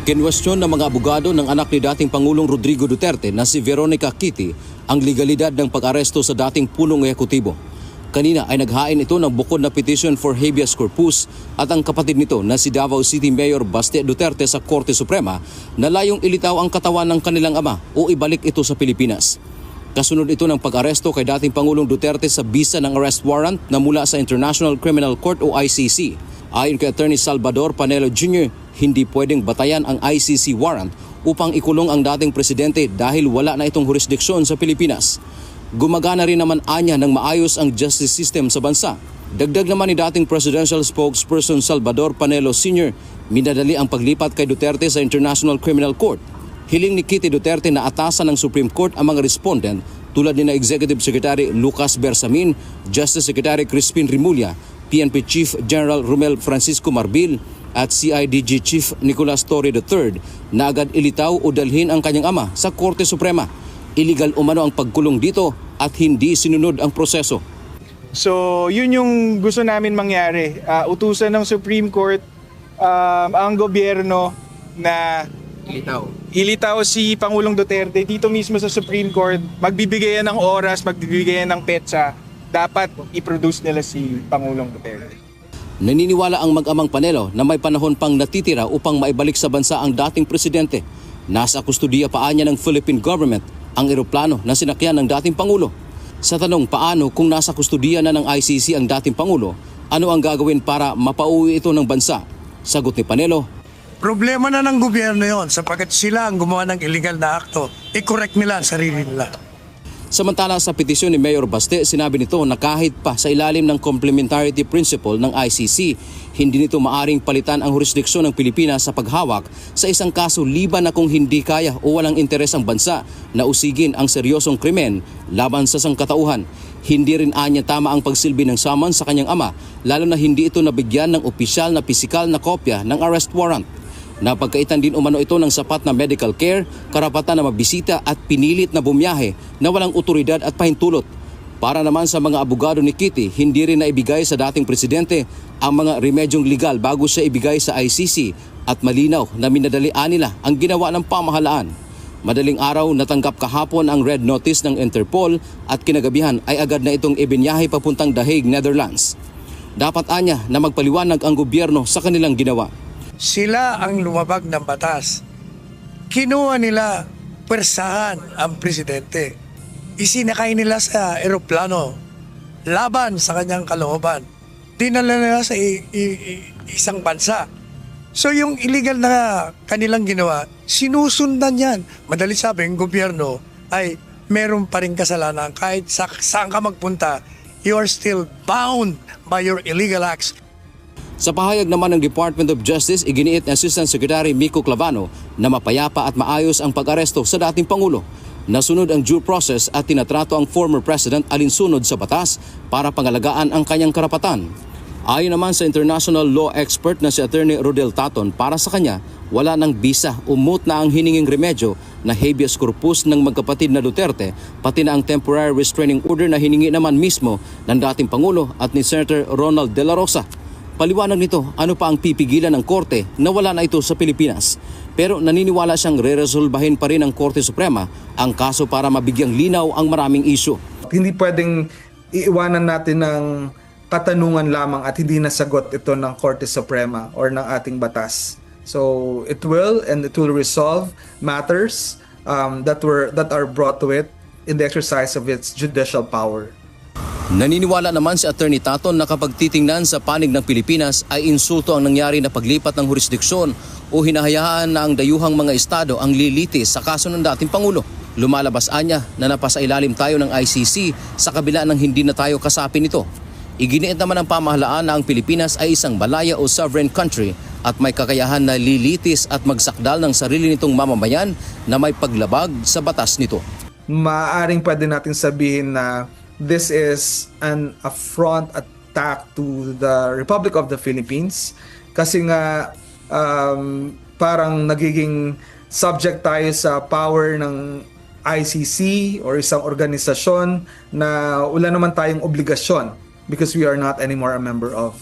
Kinwestiyon ng mga abogado ng anak ni dating Pangulong Rodrigo Duterte na si Veronica Kitty ang legalidad ng pag-aresto sa dating punong ehekutibo. Kanina ay naghain ito ng bukod na petition for habeas corpus at ang kapatid nito na si Davao City Mayor Baste Duterte sa Korte Suprema na layong ilitaw ang katawan ng kanilang ama o ibalik ito sa Pilipinas. Kasunod ito ng pag-aresto kay dating Pangulong Duterte sa bisa ng arrest warrant na mula sa International Criminal Court o ICC. Ayon kay Attorney Salvador Panelo Jr., hindi pwedeng batayan ang ICC warrant upang ikulong ang dating presidente dahil wala na itong jurisdiksyon sa Pilipinas. Gumagana rin naman anya ng maayos ang justice system sa bansa. Dagdag naman ni dating presidential spokesperson Salvador Panelo Sr., minadali ang paglipat kay Duterte sa International Criminal Court. Hiling ni Kitty Duterte na atasan ng Supreme Court ang mga respondent tulad ni na Executive Secretary Lucas Bersamin, Justice Secretary Crispin Rimulya, PNP Chief General Romel Francisco Marbil at CIDG Chief Nicolas Torre III na agad ilitaw o dalhin ang kanyang ama sa Korte Suprema. Illegal umano ang pagkulong dito at hindi sinunod ang proseso. So yun yung gusto namin mangyari. Utusan ng Supreme Court ang gobyerno na ilitaw si Pangulong Duterte dito mismo sa Supreme Court. Magbibigay yan ng oras, magbibigay yan ng petsa. Dapat i-produce nila si Pangulong Duterte. Naniniwala ang mag-amang Panelo na may panahon pang natitira upang maibalik sa bansa ang dating presidente. Nasa kustudiya pa niya ng Philippine government ang eroplano na sinakyan ng dating Pangulo. Sa tanong paano kung nasa kustudiya na ng ICC ang dating Pangulo, ano ang gagawin para mapauwi ito ng bansa? Sagot ni Panelo, problema na ng gobyerno yon sapagkat sila ang gumawa ng illegal na akto. I-correct nila ang sarili nila. Samantala sa petisyon ni Mayor Baste, sinabi nito na kahit pa sa ilalim ng complementarity principle ng ICC, hindi nito maaring palitan ang jurisdiksyon ng Pilipinas sa paghawak sa isang kaso liban na kung hindi kaya o walang interes ang bansa na usigin ang seryosong krimen laban sa sangkatauhan. Hindi rin anya tama ang pagsilbi ng summons sa kanyang ama, lalo na hindi ito nabigyan ng opisyal na pisikal na kopya ng arrest warrant. Napagkaitan din umano ito ng sapat na medical care, karapatan na mabisita at pinilit na bumiyahe na walang otoridad at pahintulot. Para naman sa mga abogado ni Kitty, hindi rin naibigay sa dating presidente ang mga remedyong legal bago siya ibigay sa ICC at malinaw na minadalian nila ang ginawa ng pamahalaan. Madaling araw natanggap kahapon ang red notice ng Interpol at kinagabihan ay agad na itong ibinyahe papuntang The Hague, Netherlands. Dapat anya na magpaliwanag ang gobyerno sa kanilang ginawa. Sila ang lumabag ng batas. Kinuha nila pwersahan ang presidente. Isinakay nila sa eroplano laban sa kanyang kalooban. Dinala nila sa isang bansa. So yung illegal na kanilang ginawa, sinusundan yan. Madali sabi, ang gobyerno ay meron pa rin kasalanan. Kahit saan ka magpunta, you are still bound by your illegal acts. Sa pahayag naman ng Department of Justice, iginiit ni Assistant Secretary Mico Clavano na mapayapa at maayos ang pag-aresto sa dating Pangulo. Nasunod ang due process at tinatrato ang former President alinsunod sa batas para pangalagaan ang kanyang karapatan. Ayon naman sa international law expert na si Attorney Rodel Taton, para sa kanya, wala ng bisa o moot na ang hininging remedyo na habeas corpus ng magkapatid na Duterte, pati na ang temporary restraining order na hiningi naman mismo ng dating Pangulo at ni Senator Ronald De La Rosa. Paliwanag nito, ano pa ang pipigilan ng Korte na wala na ito sa Pilipinas. Pero naniniwala siyang re-resolbahin pa rin ng Korte Suprema ang kaso para mabigyang linaw ang maraming isyu. Hindi pwedeng iiwanan natin ng katanungan lamang at hindi nasagot ito ng Korte Suprema or ng ating batas. So it will resolve matters that are brought to it in the exercise of its judicial power. Naniniwala naman si Attorney Taton na kapag titingnan sa panig ng Pilipinas ay insulto ang nangyari na paglipat ng jurisdiksyon o hinahayaan na ang dayuhang mga estado ang lilitis sa kaso ng dating Pangulo. Lumalabas anya na napasailalim tayo ng ICC sa kabila ng hindi na tayo kasapi nito. Iginiit naman ng pamahalaan na ang Pilipinas ay isang malaya o sovereign country at may kakayahan na lilitis at magsakdal ng sarili nitong mamamayan na may paglabag sa batas nito. Maaring pwede natin sabihin na this is an affront attack to the Republic of the Philippines kasi nga parang nagiging subject tayo sa power ng ICC or isang organisasyon na wala naman tayong obligasyon because we are not anymore a member of.